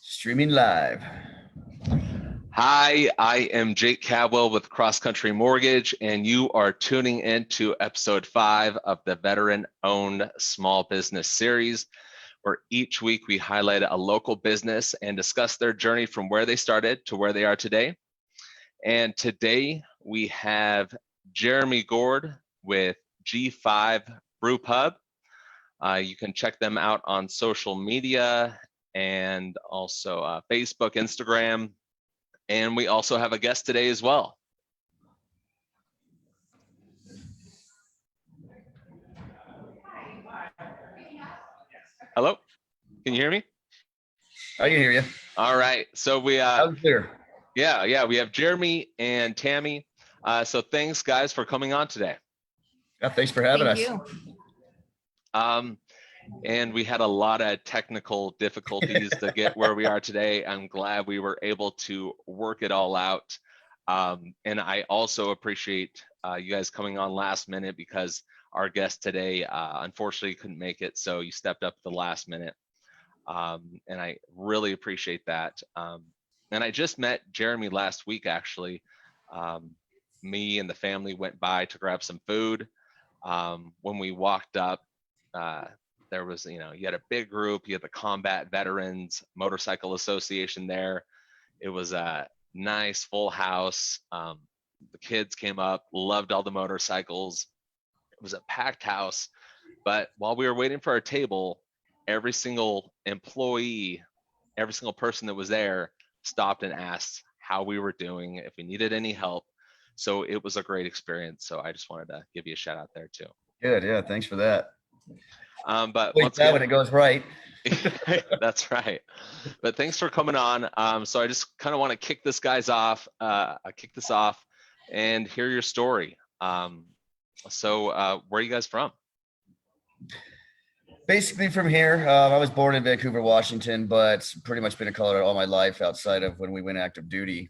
Streaming live. Hi, I am Jake Cadwell with Cross Country Mortgage, and you are tuning into episode 5 of the Veteran Owned Small Business Series, where each week we highlight a local business and discuss their journey from where they started to where they are today. And today we have Jeremy Gourd with G5 Brew Pub. You can check them out on social media and also Facebook, Instagram. And we also have a guest today as well. Hello, can you hear me? I can hear you. All right, so we clear. Yeah, we have Jeremy and Tammy. So thanks guys for coming on today. Yeah, thanks for having us. Thank you. And we had a lot of technical difficulties to get where we are today. I'm glad we were able to work it all out. And I also appreciate you guys coming on last minute because our guest today unfortunately couldn't make it. So you stepped up at the last minute. And I really appreciate that. And I just met Jeremy last week, actually. Me and the family went by to grab some food. When we walked up, there was, you had a big group, you had the Combat Veterans Motorcycle Association there. It was a nice full house. The kids came up, loved all the motorcycles. It was a packed house, but while we were waiting for our table, every single employee, every single person that was there stopped and asked how we were doing, if we needed any help. So it was a great experience. So I just wanted to give you a shout out there too. Good, yeah, thanks for that. But once again, when it goes right. That's right. But thanks for coming on. So I just kind of want to kick this off and hear your story. So where are you guys from? Basically from here. I was born in Vancouver, Washington, but pretty much been in Colorado all my life outside of when we went active duty.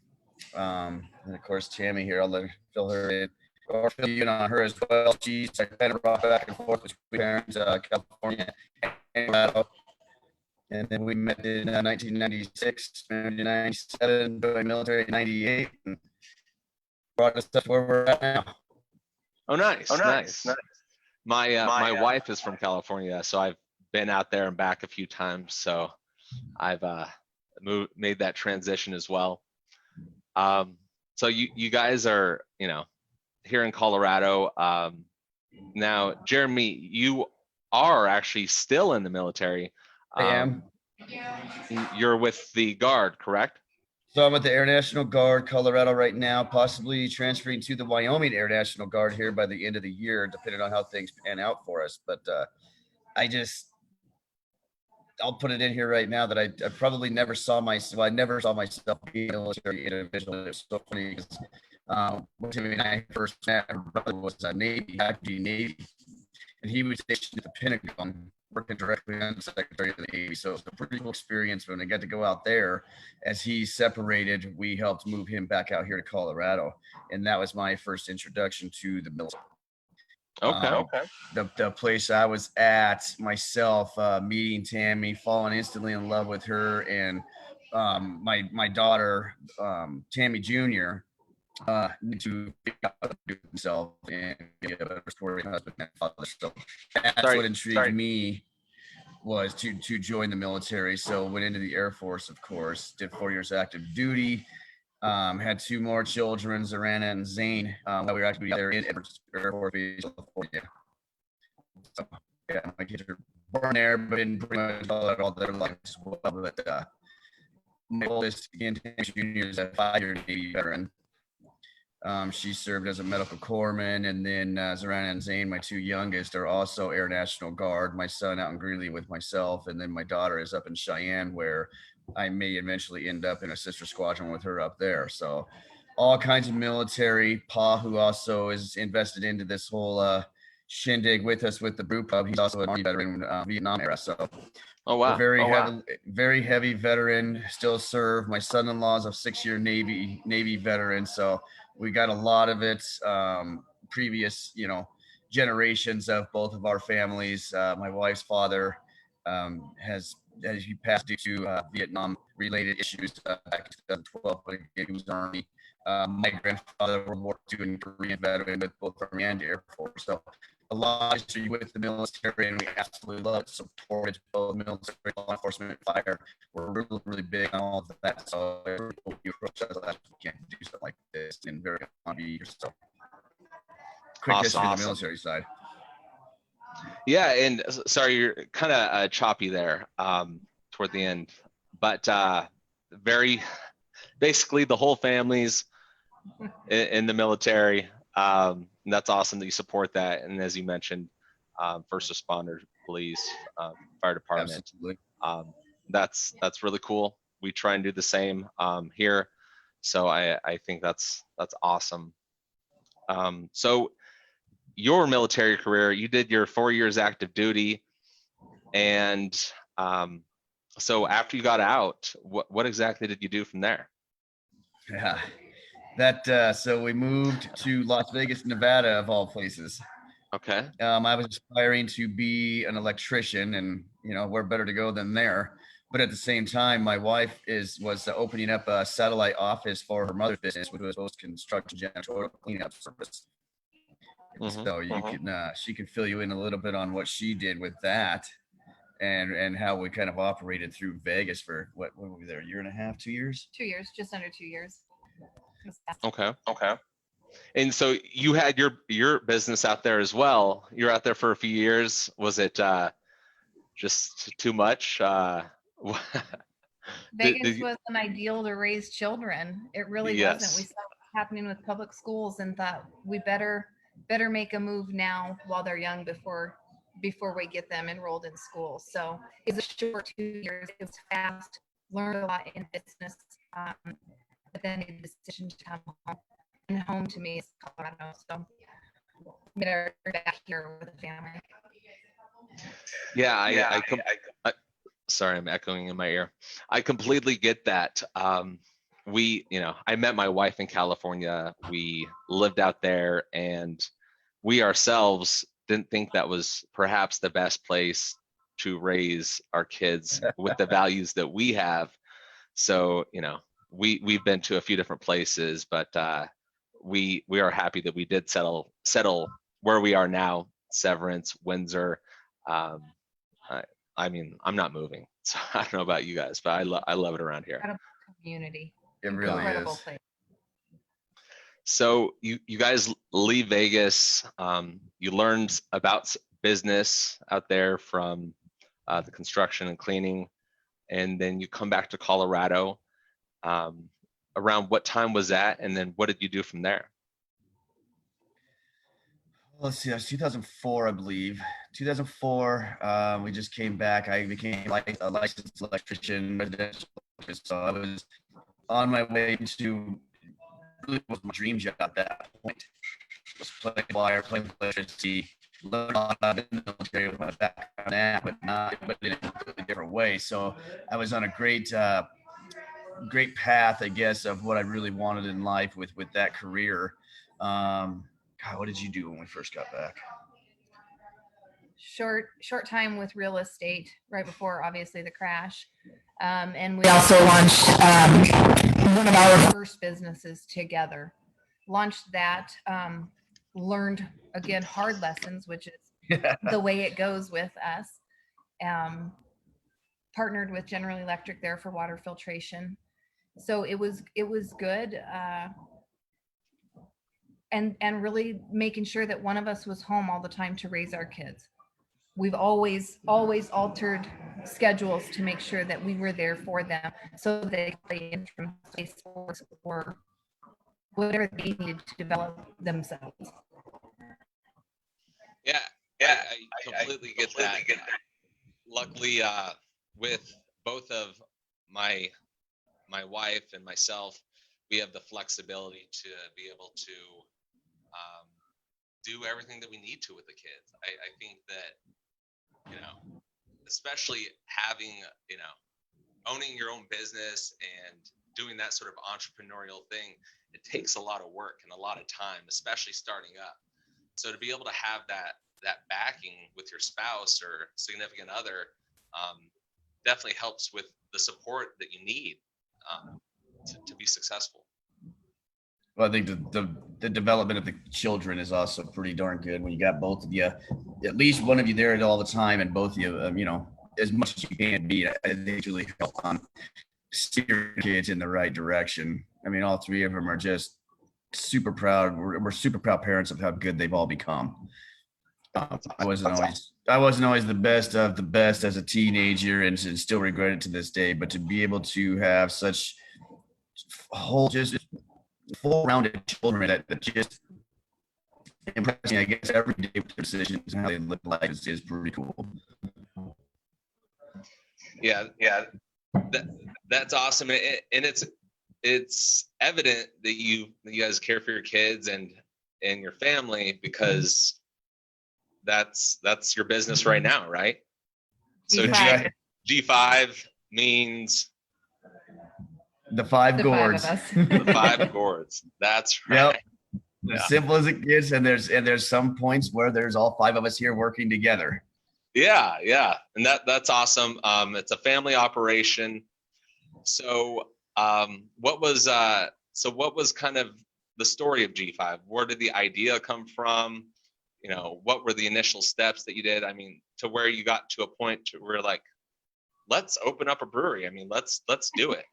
And of course, Tammy here, I'll let her fill her in. Or fill you in on her as well. She's kind of brought back and forth between parents, California and Colorado. And then we met in 1996, 1997, joined military in 98, and brought us up to where we're at now. Oh, nice. My wife is from California, so I've been out there and back a few times. So I've made that transition as well. So you guys are, here in Colorado. Now, Jeremy, you are actually still in the military. I am. You're with the Guard, correct? So I'm at the Air National Guard, Colorado right now, possibly transferring to the Wyoming Air National Guard here by the end of the year, depending on how things pan out for us. But I'll put it in here right now that I probably never saw myself. I never saw myself being a military individual. It's so funny because when Timmy and I first met, my brother was a active Navy, and he was stationed at the Pentagon, working directly under the Secretary of the Navy. So it was a pretty cool experience when I got to go out there. As he separated, we helped move him back out here to Colorado, and that was my first introduction to the military. Okay. The place I was at myself, meeting Tammy, falling instantly in love with her, and my daughter, Tammy Jr., need to figure out how to do himself and be a better supporting husband and father. So that's what intrigued me, was to join the military. So went into the Air Force, of course, did 4 years active duty. Had 2 more children, Zarana and Zane, that we were actually there in Air Force Base, California. So yeah, my kids are born there, but didn't pretty much all their life as well. But my oldest, again, Junior, is a 5-year Navy veteran. She served as a medical corpsman, and then Zarana and Zane, my 2 youngest, are also Air National Guard. My son out in Greeley with myself, and then my daughter is up in Cheyenne, where I may eventually end up in a sister squadron with her up there. So all kinds of military. Pa, who also is invested into this whole shindig with us with the Brew Pub, he's also an Army veteran, Vietnam era. So Oh wow. Very heavy veteran, still serve. My son-in-law is a 6-year Navy veteran. So we got a lot of it, previous, generations of both of our families. My wife's father has as he passed due to Vietnam related issues back in 2012, but he was Army. My grandfather, World War II and Korean veteran with both Army and Air Force. So a lot of history with the military, and we absolutely love it. Supported both military, law enforcement, fire. We're really, really big on all of that. So you approach us, we can't do something like this, and very happy to be here. So quick history on the military side. Yeah, and sorry, you're kind of choppy there toward the end, but very basically the whole family's in the military. And that's awesome that you support that. And as you mentioned, first responders, police, fire department. Absolutely. That's really cool. We try and do the same here. So I think that's awesome. So your military career, you did your 4 years active duty, and so after you got out, what exactly did you do from there? Yeah, that so we moved to Las Vegas, Nevada, of all places. Okay. I was aspiring to be an electrician, and where better to go than there. But at the same time, my wife was opening up a satellite office for her mother's business, which was post-construction janitorial cleanup service. So you can she can fill you in a little bit on what she did with that, and how we kind of operated through Vegas for what were we there, a year and a half, 2 years? 2 years, just under 2 years. Okay. And so you had your business out there as well. You're out there for a few years. Was it just too much? Vegas wasn't ideal to raise children. It really wasn't. We saw what's happening with public schools and thought we better make a move now while they're young before we get them enrolled in school. So it was a short 2 years. It was fast. Learned a lot in business, but then made the decision to come home. And home to me is Colorado. So we're back here with the family. Yeah, sorry, I'm echoing in my ear. I completely get that. I met my wife in California. We lived out there, and we ourselves didn't think that was perhaps the best place to raise our kids with the values that we have. So, we've been to a few different places, but we are happy that we did settle where we are now, Severance, Windsor. I mean, I'm not moving, so I don't know about you guys, but I love it around here. Incredible community. It really Incredible is. place. So you guys leave Vegas. You learned about business out there from the construction and cleaning, and then you come back to Colorado. Around what time was that, and then what did you do from there? Let's see, that's 2004, I believe. 2004, we just came back. I became a licensed electrician, residential. So I was on my way to really was my dream job at that point. I was playing wire, playing electricity, learning a lot about the military with my background, but in a completely different way. So I was on a great path, I guess, of what I really wanted in life with that career. God, what did you do when we first got back? Short time with real estate right before obviously the crash, and we also launched one of our first businesses together. Launched that, learned again hard lessons, which is the way it goes with us. Partnered with General Electric there for water filtration, so it was good. And really making sure that one of us was home all the time to raise our kids. We've always altered schedules to make sure that we were there for them, so they could play interim sports or whatever they needed to develop themselves. Yeah, I completely get that. Luckily, with both of my wife and myself, we have the flexibility to be able to do everything that we need to with the kids. I think that, especially having, owning your own business and doing that sort of entrepreneurial thing, it takes a lot of work and a lot of time, especially starting up. So to be able to have that backing with your spouse or significant other, definitely helps with the support that you need to be successful. Well, I think the development of the children is also pretty darn good when you got both of you, at least one of you there all the time, and both of you, as much as you can be. I think it's really help steer kids in the right direction. I mean, all three of them are just super proud. We're super proud parents of how good they've all become. I wasn't always the best of the best as a teenager, and still regret it to this day. But to be able to have such whole, just full-rounded children that just impress me, I guess, every day with their decisions and how they live life is pretty cool. Yeah, that's awesome, and it's evident that you guys care for your kids and your family, because that's your business right now, right? So G5. G5 means the five gourds. The 5 gourds. That's right. Yep. As simple as it gets, and there's some points where there's all 5 of us here working together. Yeah, and that's awesome. It's a family operation. So, what was kind of the story of G5? Where did the idea come from? What were the initial steps that you did? I mean, to where you got to a point where like, let's open up a brewery. I mean, let's do it.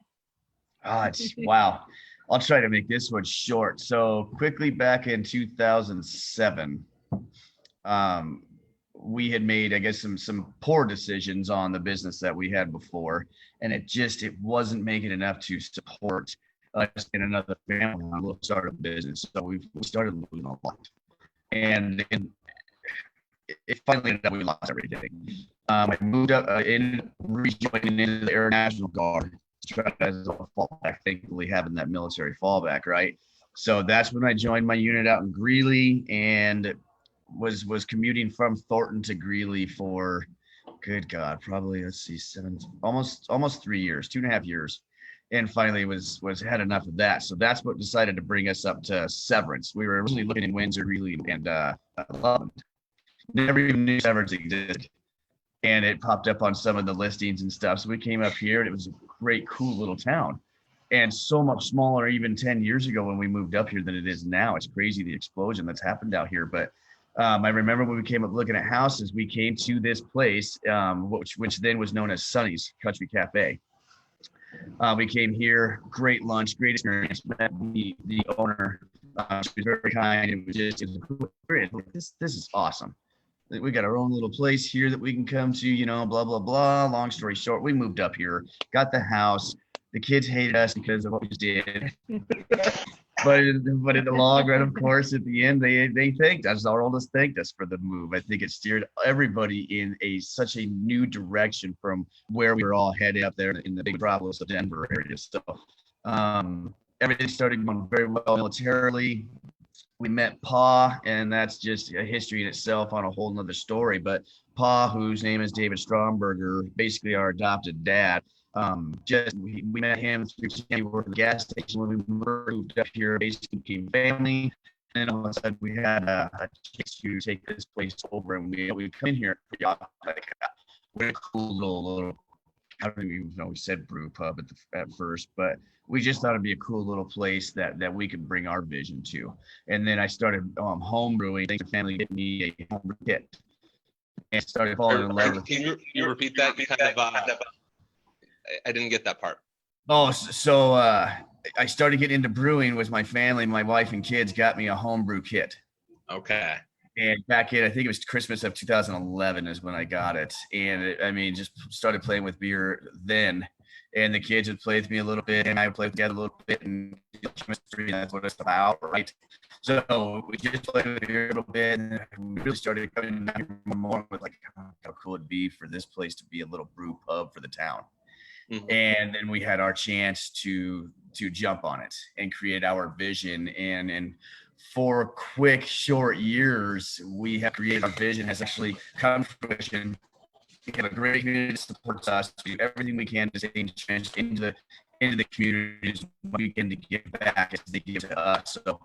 Wow. I'll try to make this one short. So quickly, back in 2007, we had made, I guess, some poor decisions on the business that we had before, and it wasn't making enough to support us in another family. We'll start a business, so we started losing a lot, and it finally ended up we lost everything. I moved up rejoining into the Air National Guard as a fallback, thankfully having that military fallback, right? So that's when I joined my unit out in Greeley, and was commuting from Thornton to Greeley for, good God, probably, let's see, almost 3 years, 2.5 years. And finally was had enough of that. So that's what decided to bring us up to Severance. We were originally looking in Windsor, Greeley, and Loveland. Never even knew Severance existed. And it popped up on some of the listings and stuff. So we came up here, and it was a great, cool little town. And so much smaller even 10 years ago when we moved up here than it is now. It's crazy the explosion that's happened out here. But I remember when we came up looking at houses, we came to this place, which then was known as Sonny's Country Cafe. We came here, great lunch, great experience. Met the owner. She was very kind. It was a cool experience. This is awesome. We got our own little place here that we can come to, blah, blah, blah. Long story short, we moved up here, got the house. The kids hated us because of what we did. But in the long run, of course, at the end, they thanked us. Our oldest thanked us for the move. I think it steered everybody in such a new direction from where we were all headed up there in the big metropolis of Denver area. So everything started going very well militarily. We met Pa, and that's just a history in itself on a whole nother story. But Pa, whose name is David Stromberger, basically our adopted dad, we met him through Tammy working at the gas station when we moved up here, basically became family. And all of a sudden we had a chance to take this place over, and we come in here like what a cool little I don't even know we said brew pub at first, but we just thought it'd be a cool little place that we could bring our vision to. And then I started home brewing. Thanks to family get me a home kit and started falling in love with. Can you repeat that? I didn't get that part. Oh, so I started getting into brewing with my family. My wife and kids got me a homebrew kit. Okay. And back in, I think it was Christmas of 2011 is when I got it. And just started playing with beer then. And the kids would play with me a little bit, and I would play together a little bit, and chemistry, and that's what it's about, right? So we just played with beer a little bit, and we really started coming more with like how cool it'd be for this place to be a little brew pub for the town. Mm-hmm. And then we had our chance to jump on it and create our vision. And 4 quick, short years, we have created our vision has actually come to fruition. We have a great community that supports us. We do everything we can to stay entrenched into the communities we can to give back as they give to us. So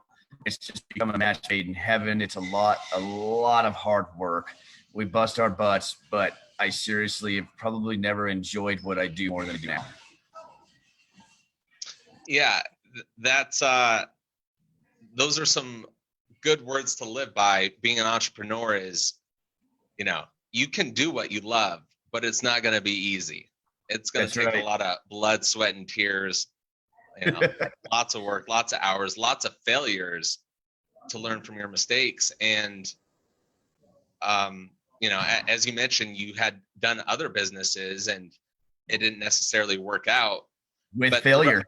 it's just become a match made in heaven. It's a lot of hard work. We bust our butts, but I seriously have probably never enjoyed what I do more than I do now. Yeah, that's those are some good words to live by. Being an entrepreneur is, you know, you can do what you love, but it's not going to be easy. It's going to take a lot of blood, sweat, and tears. You know, lots of work, lots of hours, lots of failures to learn from your mistakes. And you know, as you mentioned, you had done other businesses and it didn't necessarily work out with failure.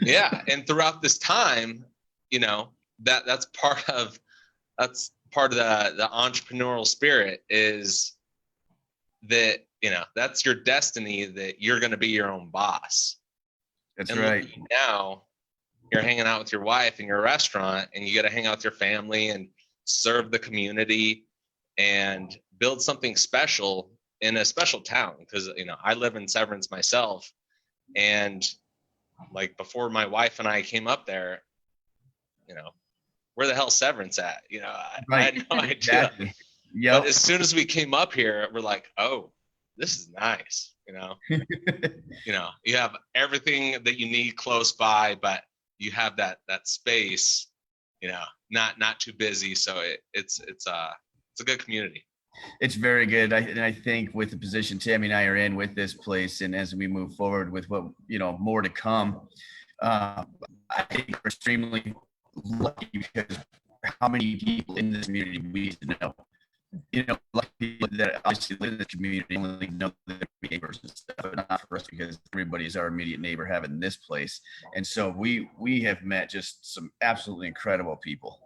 Yeah, and throughout this time, you know, that's part of the entrepreneurial spirit, is that, you know, that's your destiny, that you're going to be your own boss. That's and right. Now you're hanging out with your wife in your restaurant, and you got to hang out with your family and serve the community and build something special in a special town. Because, you know, I live in Severance myself, and like before my wife and I came up there, you know, where the hell Severance at? You know, I had no idea. Exactly. Yep. But as soon as we came up here, we're like, oh, this is nice. You know, you know, you have everything that you need close by, but you have that space, you know, not too busy. So it's a good community. It's very good. And I think with the position Tammy and I are in with this place, and as we move forward with what, you know, more to come, I think we're extremely lucky because how many people in this community we know. You know, like people that obviously live in the community only know their neighbors and stuff, but not for us, because everybody's our immediate neighbor having this place. And so we have met just some absolutely incredible people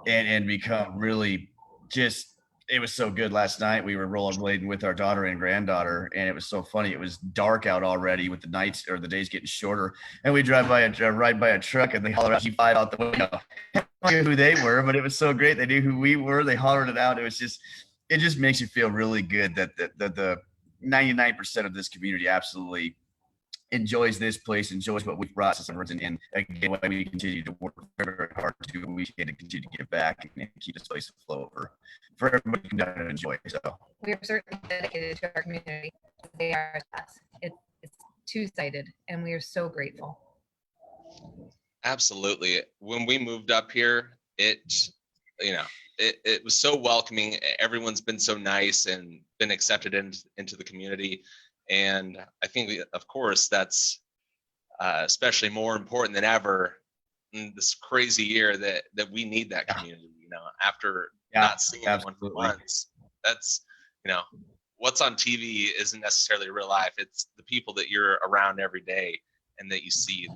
and become really just, it was so good. Last night we were rollerblading with our daughter and granddaughter, and it was so funny. It was dark out already with the nights or the days getting shorter, and we ride by a truck, and they holler out G5 out the window. I knew who they were, but it was so great. They knew who we were. They hollered it out. It just makes you feel really good that the 99% of this community absolutely enjoys this place, enjoys what we've brought to Severance, and again, why we continue to work very, very hard to do. We can continue to give back and keep this place afloat for everybody to come down and enjoy. So we are certainly dedicated to our community. They are us. It's two-sided, and we are so grateful. Absolutely. When we moved up here, it was so welcoming. Everyone's been so nice and been accepted into the community. And I think, of course, that's especially more important than ever in this crazy year that we need that community, you know, after not seeing anyone for months. That's, you know, what's on TV isn't necessarily real life. It's the people that you're around every day and that you see.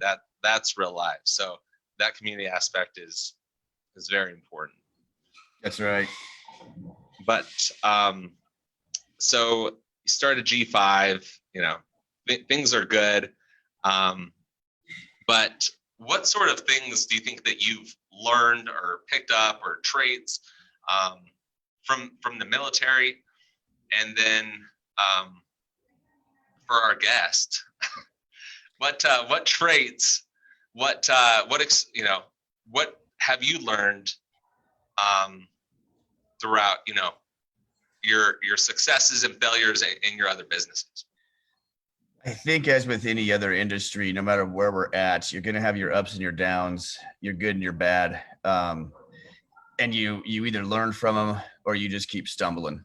That's real life. So that community aspect is very important. That's right. But so you started G5, you know, things are good. But what sort of things do you think that you've learned or picked up, or traits from the military? And then for our guest, what traits, what have you learned throughout, you know, your successes and failures in your other businesses? I think, as with any other industry, no matter where we're at, you're going to have your ups and your downs, your good and your bad. And you either learn from them or you just keep stumbling.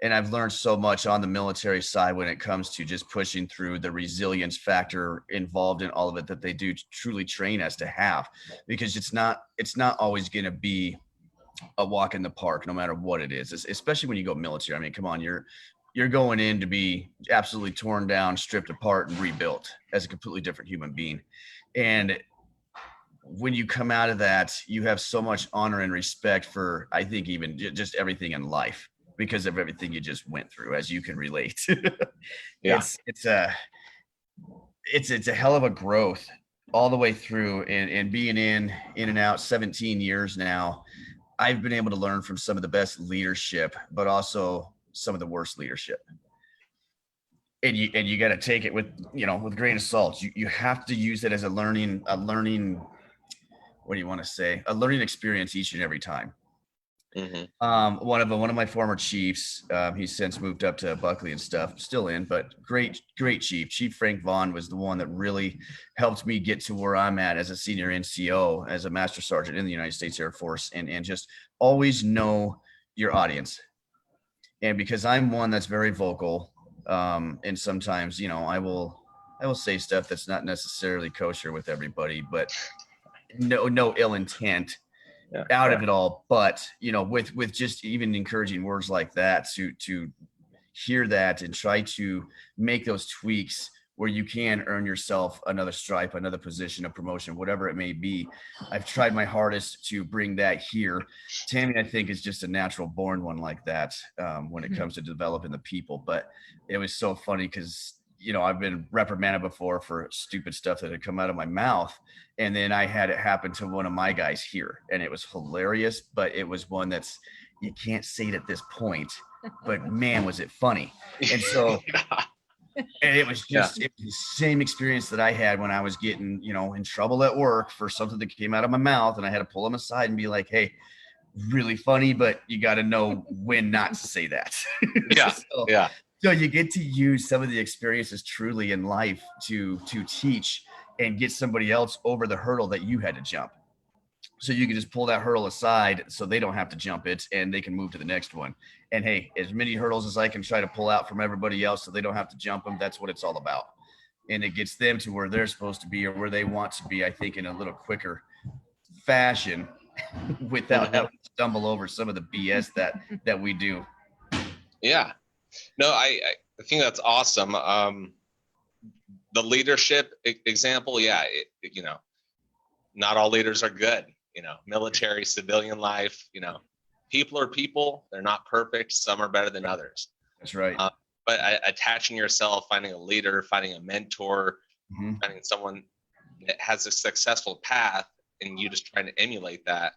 And I've learned so much on the military side when it comes to just pushing through, the resilience factor involved in all of it that they do truly train us to have, because it's not always going to be a walk in the park, no matter what it is, especially when you go military. I mean, come on, you're going in to be absolutely torn down, stripped apart, and rebuilt as a completely different human being. And when you come out of that, you have so much honor and respect for, I think, even just everything in life, because of everything you just went through, as you can relate. Yeah. It's a hell of a growth all the way through, and being in and out 17 years now, I've been able to learn from some of the best leadership, but also some of the worst leadership. And you got to take it with a grain of salt. You have to use it as a learning, what do you want to say? A learning experience each and every time. One of my former chiefs, he's since moved up to Buckley and stuff, still in, but great Chief Frank Vaughn was the one that really helped me get to where I'm at as a senior NCO, as a master sergeant in the United States Air Force, and just always know your audience. And because I'm one that's very vocal, and sometimes, I will say stuff that's not necessarily kosher with everybody, but no ill intent out of it all. But with just even encouraging words like that, to hear that and try to make those tweaks where you can earn yourself another stripe, another position, a promotion, whatever it may be. I've tried my hardest to bring that here. Tammy, I think, is just a natural born one like that, when it comes to developing the people. But it was so funny because, I've been reprimanded before for stupid stuff that had come out of my mouth. And then I had it happen to one of my guys here, and it was hilarious, but it was one that's, you can't say it at this point, but man, was it funny. And so, and it was just it was the same experience that I had when I was getting, in trouble at work for something that came out of my mouth, and I had to pull them aside and be like, hey, really funny, but you got to know when not to say that. So you get to use some of the experiences truly in life to teach and get somebody else over the hurdle that you had to jump. So you can just pull that hurdle aside so they don't have to jump it and they can move to the next one. And hey, as many hurdles as I can try to pull out from everybody else so they don't have to jump them, that's what it's all about. And it gets them to where they're supposed to be or where they want to be, I think, in a little quicker fashion without having to stumble over some of the BS that we do. Yeah. No, I think that's awesome. The leadership example, not all leaders are good. Military, civilian life, people are people. They're not perfect. Some are better than others. That's right. But attaching yourself, finding a leader, finding a mentor, finding someone that has a successful path, and you just trying to emulate that,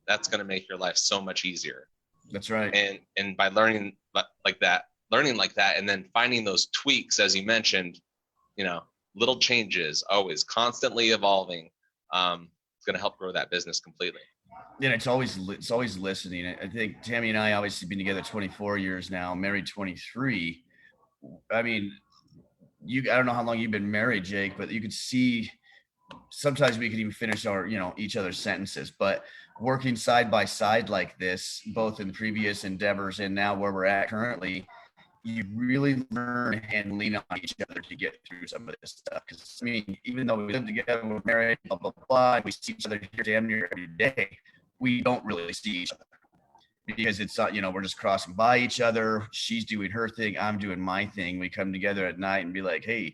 that's going to make your life so much easier. That's right. And by learning like that, and then finding those tweaks, as you mentioned, little changes, always constantly evolving, it's going to help grow that business completely. Yeah, it's always listening. I think Tammy and I obviously been together 24 years now, married 23. I mean, I don't know how long you've been married, Jake, but you could see sometimes we could even finish our, each other's sentences, but working side by side like this, both in previous endeavors and now where we're at currently, you really learn and lean on each other to get through some of this stuff. Because, even though we live together, we're married, blah, blah, blah, and we see each other here damn near every day, we don't really see each other. Because it's not, we're just crossing by each other. She's doing her thing. I'm doing my thing. We come together at night and be like, hey,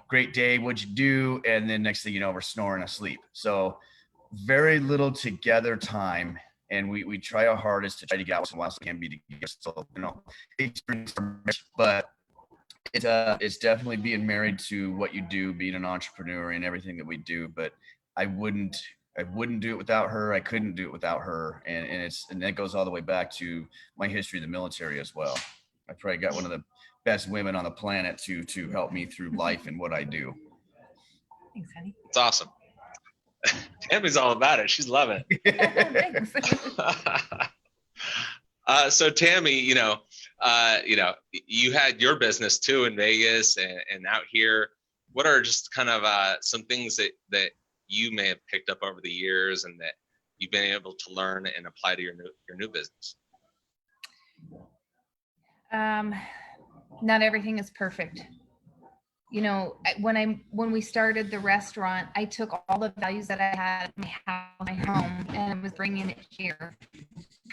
great day. What'd you do? And then next thing you know, we're snoring asleep. So very little together time. And we try our hardest to try to get out once in a while so we can be together. So, but it's definitely being married to what you do, being an entrepreneur and everything that we do. But I wouldn't do it without her. I couldn't do it without her. And that goes all the way back to my history of the military as well. I probably got one of the best women on the planet to help me through life and what I do. Thanks, honey. It's awesome. Tammy's all about it. She's loving it. So Tammy, you had your business too in Vegas and out here. What are just kind of some things that you may have picked up over the years and that you've been able to learn and apply to your new business? Not everything is perfect. When we started the restaurant, I took all the values that I had in my home and I was bringing it here.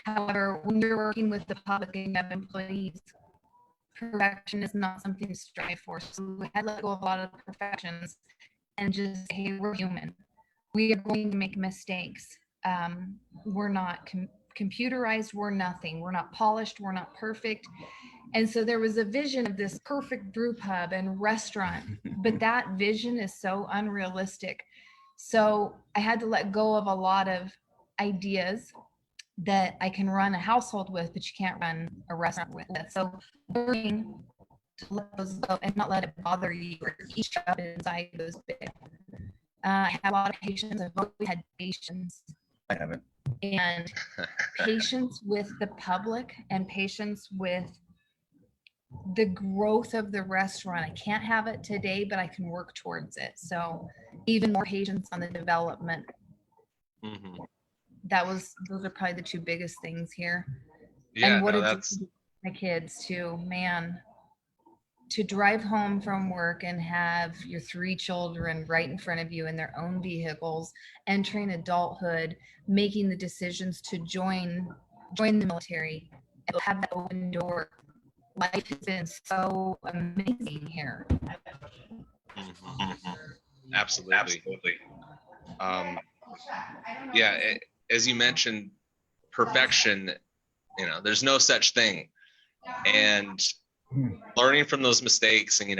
However, when you're working with the public and you have employees, perfection is not something to strive for. So we had to let go of a lot of perfections and just, hey, we're human. We are going to make mistakes. We're not computerized. We're nothing. We're not polished. We're not perfect. And so there was a vision of this perfect brew pub and restaurant, but that vision is so unrealistic. So I had to let go of a lot of ideas that I can run a household with, but you can't run a restaurant with. So learning to let those go and not let it bother you or eat up inside those bits. I have a lot of patience. I've always had patience. I haven't. and patience with the public and patience with the growth of the restaurant. I can't have it today, but I can work towards it. So even more patience on the development. Mhm. Those are probably the two biggest things here. Yeah, And what no, did that's my kids too, man, to drive home from work and have your three children right in front of you in their own vehicles, entering adulthood, making the decisions to join the military, have that open door. Life has been so amazing here. mhm. Absolutely. Um, yeah, as you mentioned, perfection, there's no such thing. And learning from those mistakes, and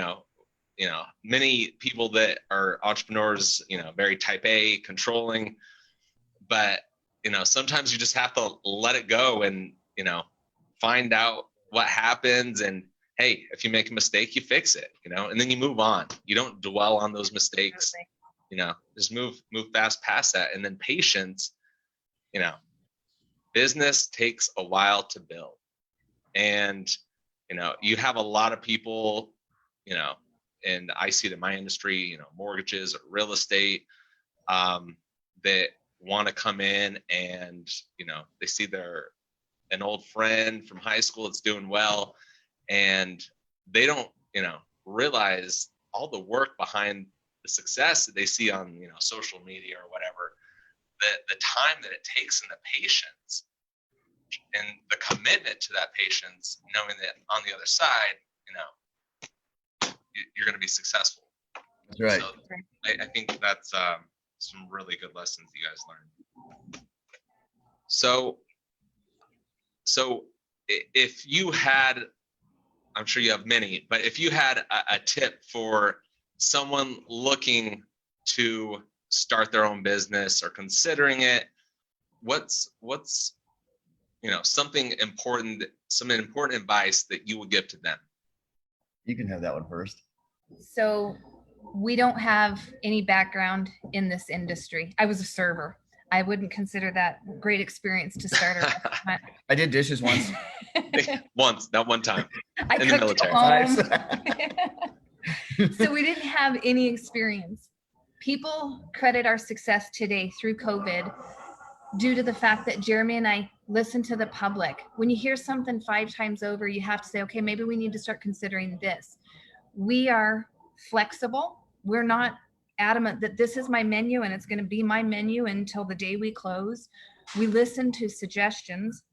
many people that are entrepreneurs, very type A, controlling, but sometimes you just have to let it go and find out what happens. And hey, if you make a mistake, you fix it, and then you move on. You don't dwell on those mistakes, just move fast past that. And then patience, business takes a while to build. And you have a lot of people, and I see it in my industry, mortgages or real estate, that want to come in and they see an old friend from high school that's doing well, and they don't realize all the work behind the success that they see on social media or whatever, the time that it takes and the patience and the commitment to that patience, knowing that on the other side, you're going to be successful. That's right. So I think that's some really good lessons you guys learned. So if you had, I'm sure you have many, but if you had a tip for someone looking to start their own business or considering it, what's something important, some important advice that you would give to them? You can have that one first. So we don't have any background in this industry. I was a server. I wouldn't consider that great experience to start a restaurant. I did dishes once. Once, not one time. I in the military. So we didn't have any experience. People credit our success today through COVID due to the fact that Jeremy and I listen to the public. When you hear something 5 times over, you have to say, okay, maybe we need to start considering this. We are flexible. We're not adamant that this is my menu and it's going to be my menu until the day we close. We listen to suggestions.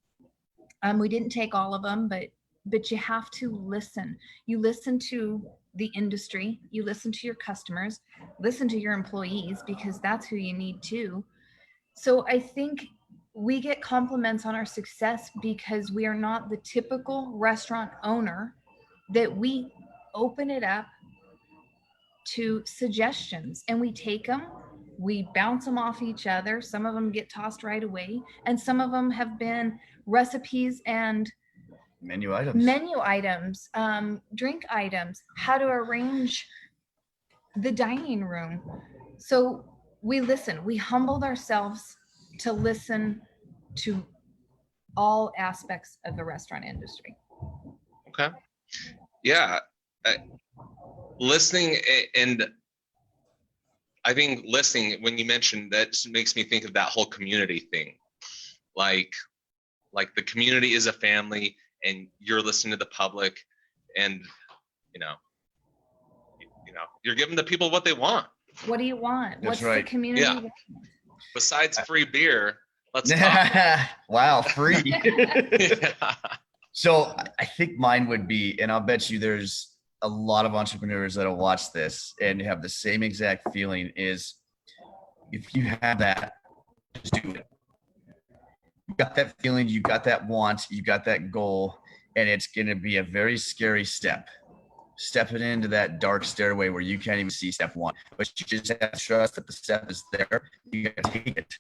We didn't take all of them, but you have to listen. You listen to the industry, you listen to your customers, listen to your employees, because that's who you need to. So I think we get compliments on our success because we are not the typical restaurant owner, that we open it up to suggestions and we take them, we bounce them off each other. Some of them get tossed right away, and some of them have been recipes and menu items, drink items, how to arrange the dining room. So we listen, we humbled ourselves to listen to all aspects of the restaurant industry. Okay. Yeah. Listening, and I think listening, when you mentioned that, just makes me think of that whole community thing. Like the community is a family, and you're listening to the public, and you're giving the people what they want. What do you want? That's What's right. The community? Yeah. Besides free beer, let's talk. Wow, free. Yeah. So I think mine would be, and I'll bet you there's a lot of entrepreneurs that'll watch this and have the same exact feeling, is if you have that, just do it. You got that feeling, you got that want, you got that goal, and it's going to be a very scary step. Stepping into that dark stairway where you can't even see step 1, but you just have to trust that the step is there. You got to take it,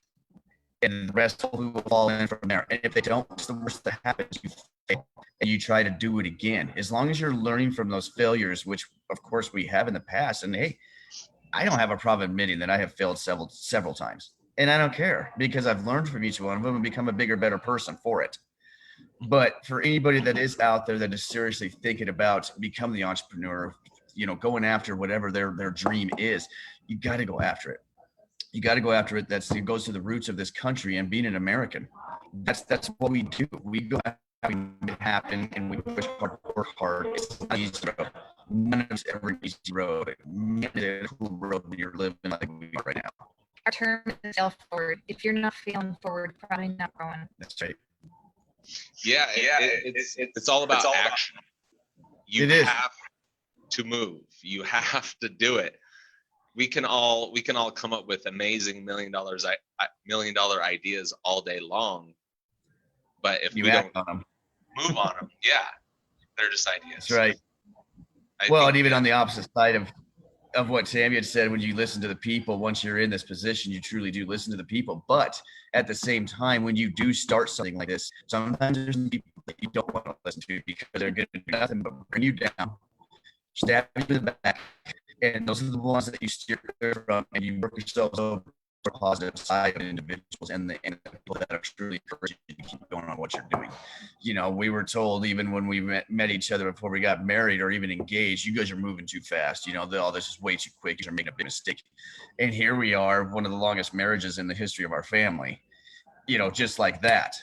and the rest will fall in from there. And if they don't, what's the worst that happens? You fail, and you try to do it again. As long as you're learning from those failures, which of course we have in the past. And hey, I don't have a problem admitting that I have failed several times. And I don't care because I've learned from each one of them and become a bigger, better person for it. But for anybody that is out there that is seriously thinking about becoming the entrepreneur, going after whatever their dream is, you got to go after it. You got to go after it. It goes to the roots of this country and being an American. That's what we do. We go after it happen and we push hard, work hard. It's not an easy road. None of it's ever an easy road. It's a cool road when you're living like we are right now. Our term is fail forward. If you're not failing forward, probably not growing. That's right. Yeah, it's all about action. You have to move. You have to do it. We can all come up with amazing $1 million ideas all day long, but if we don't move on them, they're just ideas. That's right. And even on the opposite side of what Tammy had said, when you listen to the people, once you're in this position, you truly do listen to the people. But at the same time, when you do start something like this, sometimes there's people that you don't want to listen to because they're going to do nothing but bring you down, stab you in the back. And those are the ones that you steer clear from, and you work yourselves over the positive side of individuals and the people that are truly encouraging you to keep going on what you're doing. We were told even when we met each other before we got married or even engaged, you guys are moving too fast. This is way too quick. You're making a big mistake. And here we are, one of the longest marriages in the history of our family. Just like that.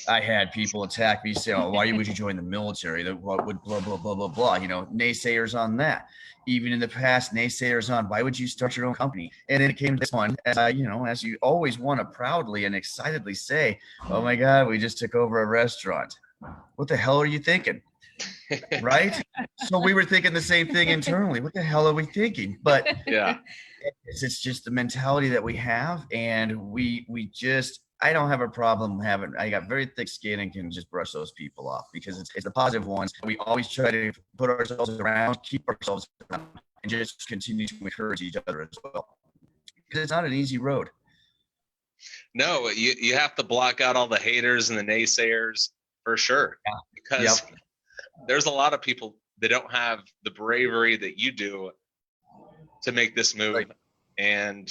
I had people attack me, say, "Oh, why would you join the military? That what would blah blah blah blah blah." Naysayers on that. Even in the past, naysayers on why would you start your own company? And then it came to this one, as you always want to proudly and excitedly say, "Oh my God, we just took over a restaurant." What the hell are you thinking? Right? So we were thinking the same thing internally. What the hell are we thinking? But it's just the mentality that we have, and we just. I don't have a problem I got very thick skin and can just brush those people off because it's the positive ones. We always try to put ourselves around, keep ourselves around, and just continue to encourage each other as well. Because it's not an easy road. No, you have to block out all the haters and the naysayers for sure. Yeah. Because there's a lot of people that don't have the bravery that you do to make this move. Right. And,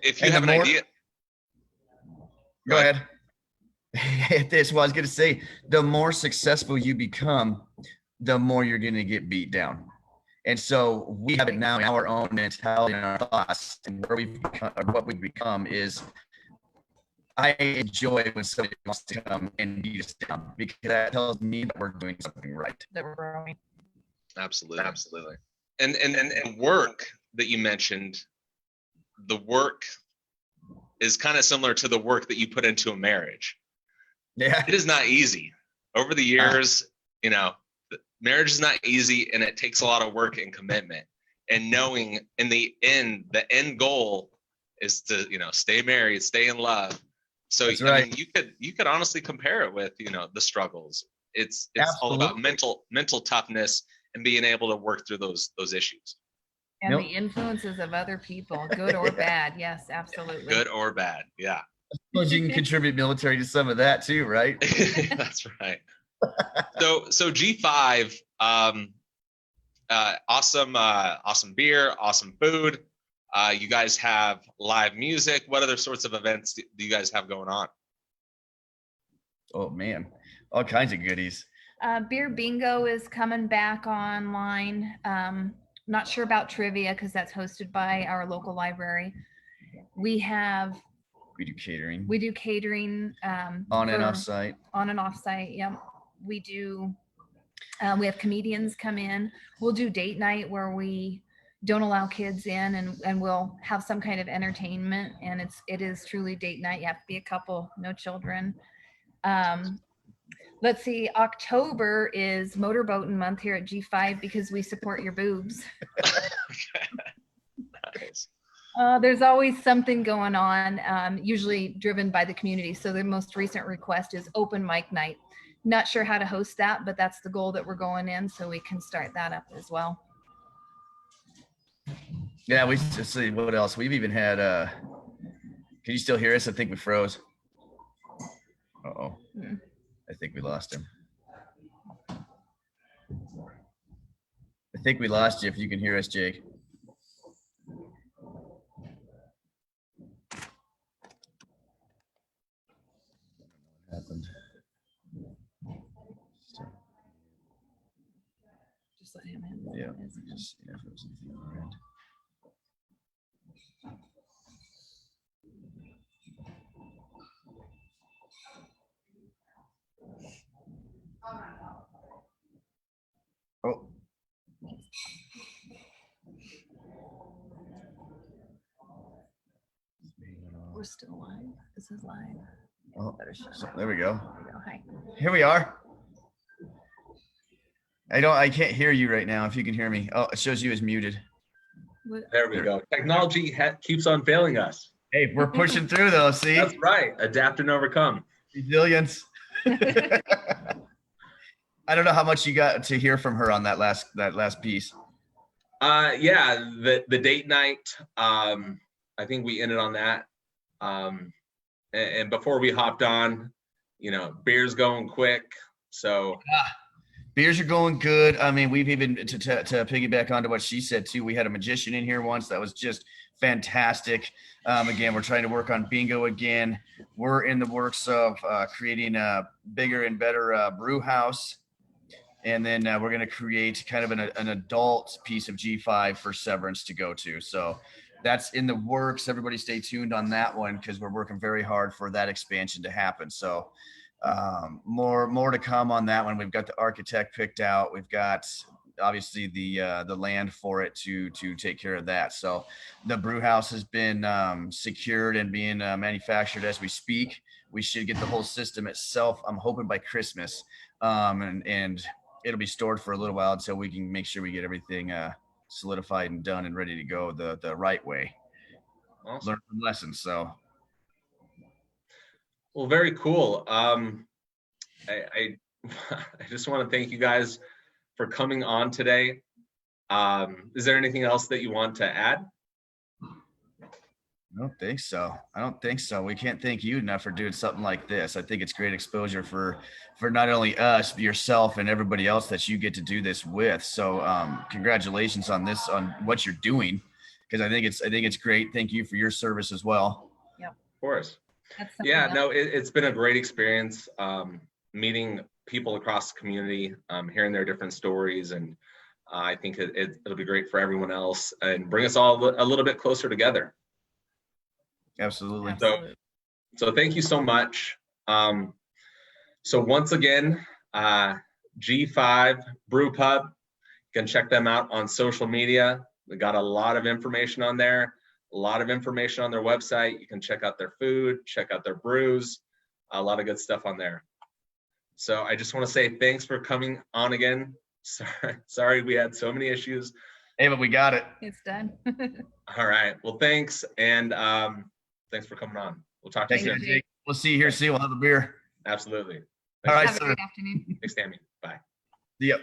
if you have an idea. Go ahead. This was I was going to say, the more successful you become, the more you're going to get beat down. And so we have it now in our own mentality and our thoughts, and where we've become, or what we've become is, I enjoy when somebody wants to come and beat us down because that tells me that we're doing something right. That we're growing. Absolutely. And work that you mentioned, the work is kind of similar to the work that you put into a marriage. Yeah. It is not easy. Over the years, marriage is not easy, and it takes a lot of work and commitment. And knowing in the end goal is to, stay married, stay in love. So I mean, you could honestly compare it with, the struggles. It's all about mental toughness and being able to work through those issues. And the influences of other people, good or bad. Yes, absolutely. Good or bad. Yeah. I suppose you can contribute military to some of that too, right? That's right. So G5, awesome beer, awesome food. You guys have live music. What other sorts of events do you guys have going on? Oh man, all kinds of goodies. Beer bingo is coming back online. Not sure about trivia because that's hosted by our local library. We do catering. On and off site. Yep. We do. We have comedians come in. We'll do date night where we don't allow kids in, and we'll have some kind of entertainment. And it is truly date night. You have to be a couple, no children. Let's see, October is motorboating month here at G5 because we support your boobs. Nice. There's always something going on, usually driven by the community. So the most recent request is open mic night. Not sure how to host that, but that's the goal that we're going in, so we can start that up as well. Yeah, we just see what else. We've even had, can you still hear us? I think we froze. Uh-oh. I think we lost him. I think we lost you if you can hear us, Jake. Just let him handle Yeah. it. Just, if there was anything on our end. Oh. We're still live. This is live. Oh, Better shut so up. there we go. There we go. Hi. Here we are. I can't hear you right now. If you can hear me. Oh, it shows you as muted. There we go. Technology keeps on failing us. Hey, we're pushing through though. See? That's right. Adapt and overcome. Resilience. I don't know how much you got to hear from her on that last piece. Yeah, the date night. I think we ended on that. And before we hopped on, beer's going quick. So Beers are going good. I mean, we've even to piggyback onto what she said too. We had a magician in here once that was just fantastic. Again, we're trying to work on bingo again. We're in the works of creating a bigger and better brew house. And then we're going to create kind of an adult piece of G5 for Severance to go to. So that's in the works. Everybody stay tuned on that one because we're working very hard for that expansion to happen. So more to come on that one. We've got the architect picked out. We've got obviously the land for it to take care of that. So the brew house has been secured and being manufactured as we speak. We should get the whole system itself, I'm hoping, by Christmas. And it'll be stored for a little while until we can make sure we get everything solidified and done and ready to go the right way. awesome. Learn some lessons. So Well, very cool. I just want to thank you guys for coming on today. Is there anything else that you want to add? I don't think so. We can't thank you enough for doing something like this. I think it's great exposure for not only us, but yourself and everybody else that you get to do this with. So congratulations on this, on what you're doing, because I think it's great. Thank you for your service as well. Yep. Of course. That's Yeah, no, it's been a great experience meeting people across the community, hearing their different stories, and I think it'll be great for everyone else and bring us all a little bit closer together. Absolutely. So thank you so much. So once again, G5 Brew Pub, you can check them out on social media. We got a lot of information on there, a lot of information on their website. You can check out their food, check out their brews, a lot of good stuff on there. So I just want to say thanks for coming on again. Sorry we had so many issues. Hey, but we got it. It's done. All right. Well, thanks. And thanks for coming on. We'll talk to you Thank soon. you, Jake. We'll see you here soon. We'll have a beer. Absolutely. All right, Have a sir. great afternoon. Thanks, Tammy. Bye. Yep.